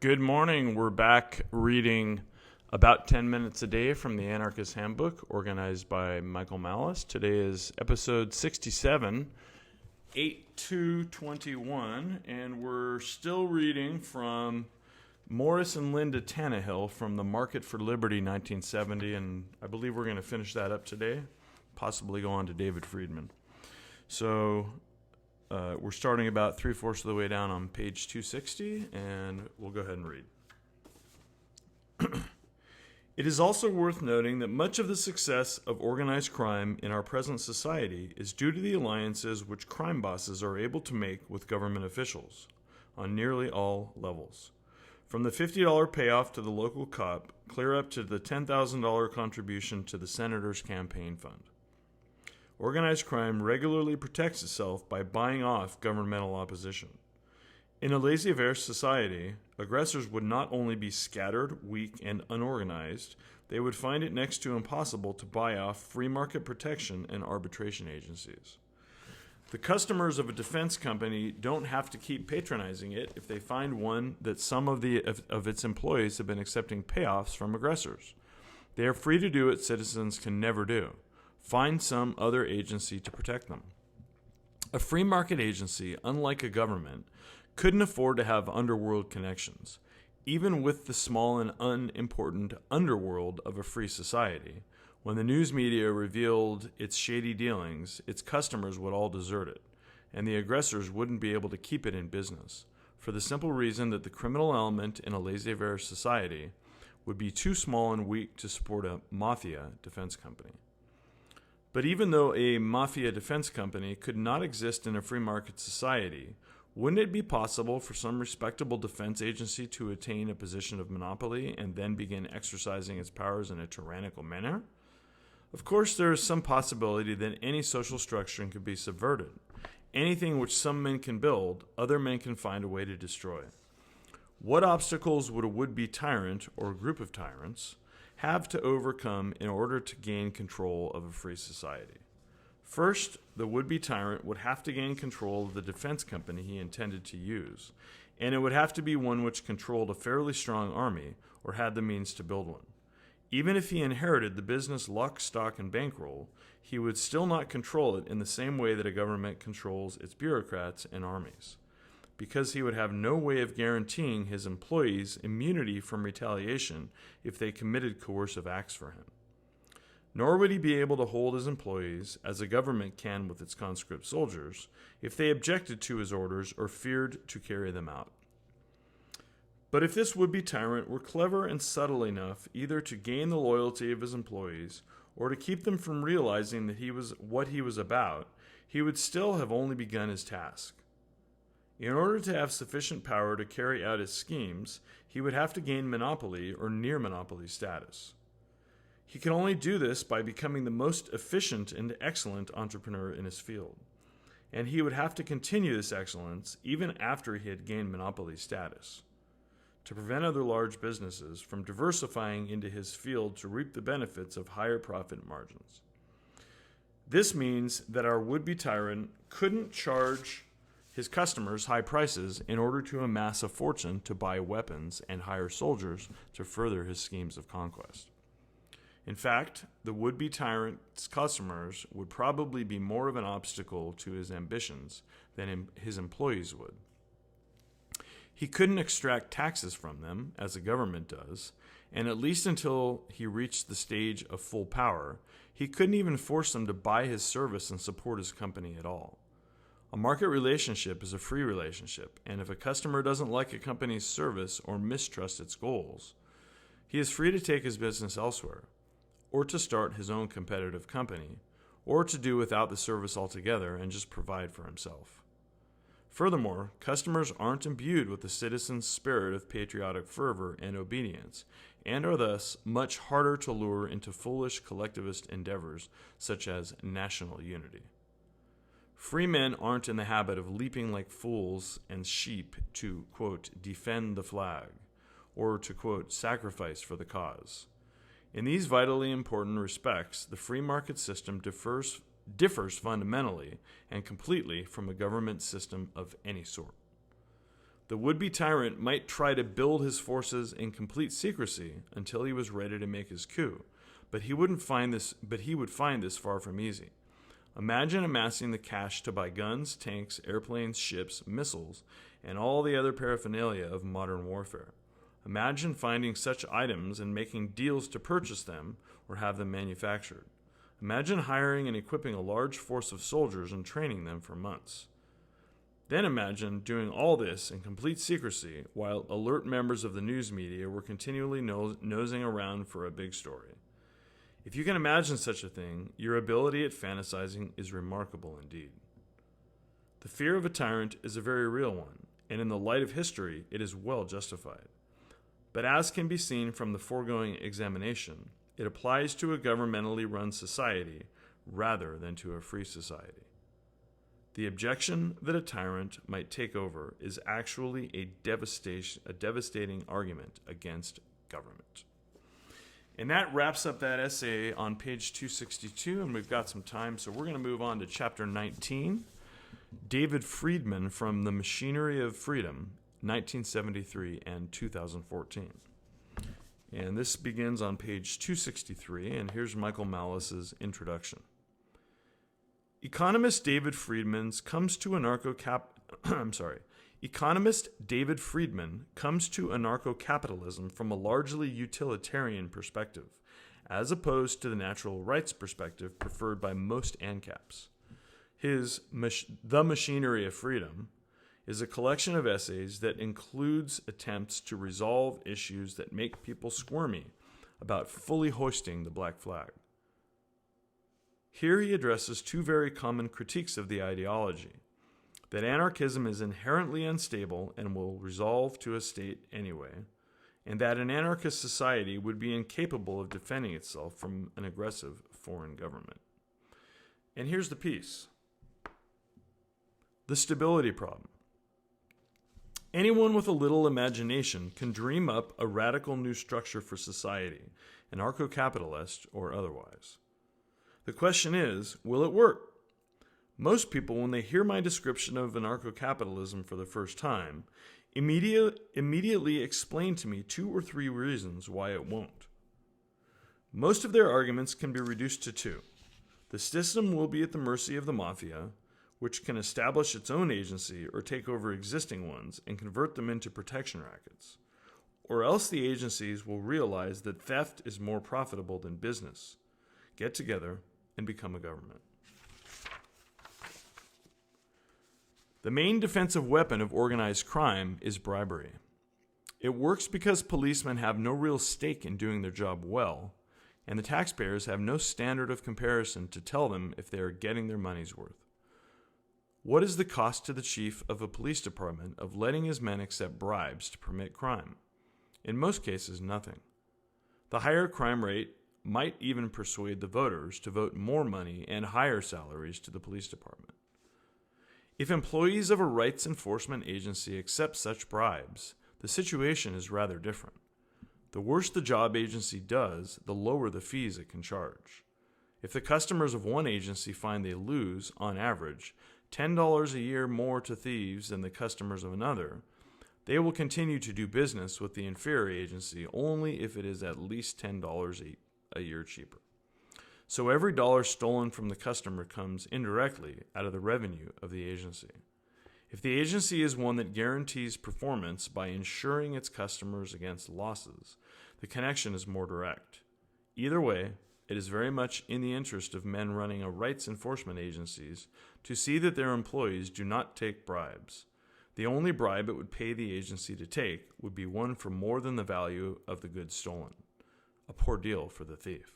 Good morning. We're back reading about 10 minutes a day from the Anarchist Handbook, organized by Michael Malice. Today is episode 67, 8/2/21, and we're still reading from Morris and Linda Tannehill from The Market for Liberty, 1970, and I believe we're going to finish that up today, possibly go on to David Friedman. So we're starting about 3/4 of the way down on page 260, and we'll go ahead and read. It is also worth noting that much of the success of organized crime in our present society is due to the alliances which crime bosses are able to make with government officials on nearly all levels. From the $50 payoff to the local cop, clear up to the $10,000 contribution to the senator's campaign fund. Organized crime regularly protects itself by buying off governmental opposition. In a laissez-faire society, aggressors would not only be scattered, weak, and unorganized, they would find it next to impossible to buy off free market protection and arbitration agencies. The customers of a defense company don't have to keep patronizing it if they find one that some of its employees have been accepting payoffs from aggressors. They are free to do what citizens can never do: find some other agency to protect them. A free market agency, unlike a government, couldn't afford to have underworld connections. Even with the small and unimportant underworld of a free society, when the news media revealed its shady dealings, its customers would all desert it, and the aggressors wouldn't be able to keep it in business, for the simple reason that the criminal element in a laissez-faire society would be too small and weak to support a mafia defense company. But even though a mafia defense company could not exist in a free market society, wouldn't it be possible for some respectable defense agency to attain a position of monopoly and then begin exercising its powers in a tyrannical manner? Of course, there is some possibility that any social structure could be subverted. Anything which some men can build, other men can find a way to destroy. What obstacles would a would-be tyrant or group of tyrants have to overcome in order to gain control of a free society? First, the would-be tyrant would have to gain control of the defense company he intended to use, and it would have to be one which controlled a fairly strong army or had the means to build one. Even if he inherited the business lock, stock, and bankroll, he would still not control it in the same way that a government controls its bureaucrats and armies, because he would have no way of guaranteeing his employees immunity from retaliation if they committed coercive acts for him. Nor would he be able to hold his employees, as a government can with its conscript soldiers, if they objected to his orders or feared to carry them out. But if this would-be tyrant were clever and subtle enough either to gain the loyalty of his employees or to keep them from realizing that he was what he was about, he would still have only begun his task. In order to have sufficient power to carry out his schemes, he would have to gain monopoly or near monopoly status. He can only do this by becoming the most efficient and excellent entrepreneur in his field, and he would have to continue this excellence even after he had gained monopoly status, to prevent other large businesses from diversifying into his field to reap the benefits of higher profit margins. This means that our would-be tyrant couldn't charge his customers high prices in order to amass a fortune to buy weapons and hire soldiers to further his schemes of conquest. In fact, the would-be tyrant's customers would probably be more of an obstacle to his ambitions than his employees would. He couldn't extract taxes from them, as a government does, and at least until he reached the stage of full power, he couldn't even force them to buy his service and support his company at all. A market relationship is a free relationship, and if a customer doesn't like a company's service or mistrusts its goals, he is free to take his business elsewhere, or to start his own competitive company, or to do without the service altogether and just provide for himself. Furthermore, customers aren't imbued with the citizen's spirit of patriotic fervor and obedience, and are thus much harder to lure into foolish collectivist endeavors such as national unity. Free men aren't in the habit of leaping like fools and sheep to, quote, defend the flag, or to, quote, sacrifice for the cause. In these vitally important respects, the free market system differs fundamentally and completely from a government system of any sort. The would-be tyrant might try to build his forces in complete secrecy until he was ready to make his coup, but he would find this far from easy. Imagine amassing the cash to buy guns, tanks, airplanes, ships, missiles, and all the other paraphernalia of modern warfare. Imagine finding such items and making deals to purchase them or have them manufactured. Imagine hiring and equipping a large force of soldiers and training them for months. Then imagine doing all this in complete secrecy while alert members of the news media were continually nosing around for a big story. If you can imagine such a thing, your ability at fantasizing is remarkable indeed. The fear of a tyrant is a very real one, and in the light of history, it is well justified. But as can be seen from the foregoing examination, it applies to a governmentally run society rather than to a free society. The objection that a tyrant might take over is actually a devastating argument against government. And that wraps up that essay on page 262, and we've got some time, so we're going to move on to chapter 19, David Friedman from The Machinery of Freedom, 1973 and 2014. And this begins on page 263, and here's Michael Malice's introduction. Economist David Friedman comes to anarcho-capitalism from a largely utilitarian perspective, as opposed to the natural rights perspective preferred by most ANCAPs. His The Machinery of Freedom is a collection of essays that includes attempts to resolve issues that make people squirmy about fully hoisting the black flag. Here he addresses two very common critiques of the ideology: that anarchism is inherently unstable and will resolve to a state anyway, and that an anarchist society would be incapable of defending itself from an aggressive foreign government. And here's the piece: the stability problem. Anyone with a little imagination can dream up a radical new structure for society, anarcho-capitalist or otherwise. The question is, will it work? Most people, when they hear my description of anarcho-capitalism for the first time, immediately explain to me 2 or 3 reasons why it won't. Most of their arguments can be reduced to 2. The system will be at the mercy of the mafia, which can establish its own agency or take over existing ones and convert them into protection rackets. Or else the agencies will realize that theft is more profitable than business, get together, and become a government. The main defensive weapon of organized crime is bribery. It works because policemen have no real stake in doing their job well, and the taxpayers have no standard of comparison to tell them if they are getting their money's worth. What is the cost to the chief of a police department of letting his men accept bribes to permit crime? In most cases, nothing. The higher crime rate might even persuade the voters to vote more money and higher salaries to the police department. If employees of a rights enforcement agency accept such bribes, the situation is rather different. The worse the job agency does, the lower the fees it can charge. If the customers of one agency find they lose, on average, $10 a year more to thieves than the customers of another, they will continue to do business with the inferior agency only if it is at least $10 a year cheaper. So every dollar stolen from the customer comes indirectly out of the revenue of the agency. If the agency is one that guarantees performance by insuring its customers against losses, the connection is more direct. Either way, it is very much in the interest of men running a rights enforcement agencies to see that their employees do not take bribes. The only bribe it would pay the agency to take would be one for more than the value of the goods stolen. A poor deal for the thief.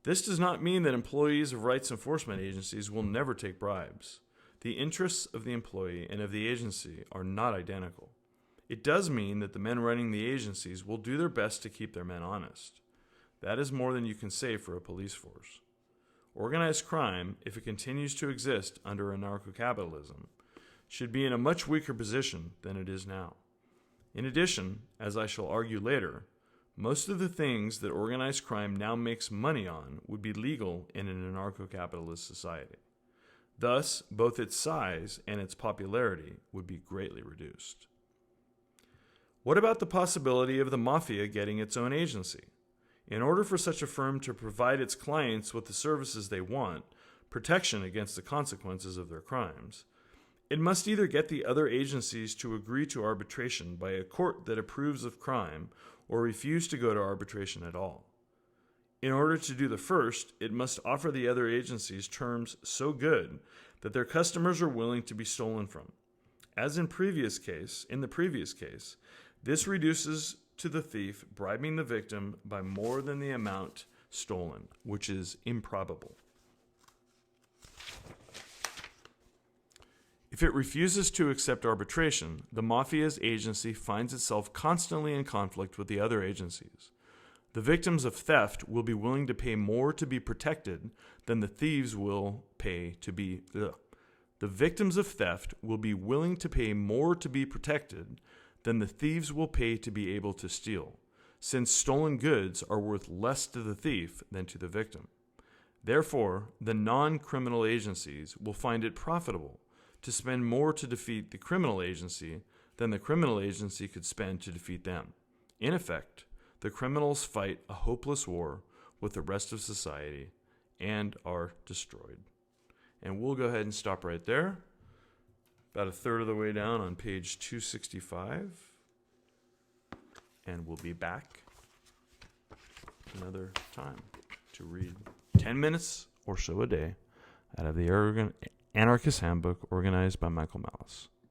This does not mean that employees of rights enforcement agencies will never take bribes. The interests of the employee and of the agency are not identical. It does mean that the men running the agencies will do their best to keep their men honest. That is more than you can say for a police force. Organized crime, if it continues to exist under anarcho-capitalism, should be in a much weaker position than it is now. In addition, as I shall argue later, most of the things that organized crime now makes money on would be legal in an anarcho-capitalist society. Thus, both its size and its popularity would be greatly reduced. What about the possibility of the mafia getting its own agency? In order for such a firm to provide its clients with the services they want, protection against the consequences of their crimes, it must either get the other agencies to agree to arbitration by a court that approves of crime or refuse to go to arbitration at all. In order to do the first, it must offer the other agencies terms so good that their customers are willing to be stolen from. As in the previous case, this reduces to the thief bribing the victim by more than the amount stolen, which is improbable. If it refuses to accept arbitration, the mafia's agency finds itself constantly in conflict with the other agencies. The victims of theft will be willing to pay more to be protected than the thieves will pay to be. The victims of theft will be willing to pay more to be protected than the thieves will pay to be able to steal, since stolen goods are worth less to the thief than to the victim. Therefore, the non-criminal agencies will find it profitable to spend more to defeat the criminal agency than the criminal agency could spend to defeat them. In effect, the criminals fight a hopeless war with the rest of society and are destroyed. And we'll go ahead and stop right there. About a third of the way down on page 265. And we'll be back another time to read 10 minutes or so a day out of the Anarchist Handbook organized by Michael Malice.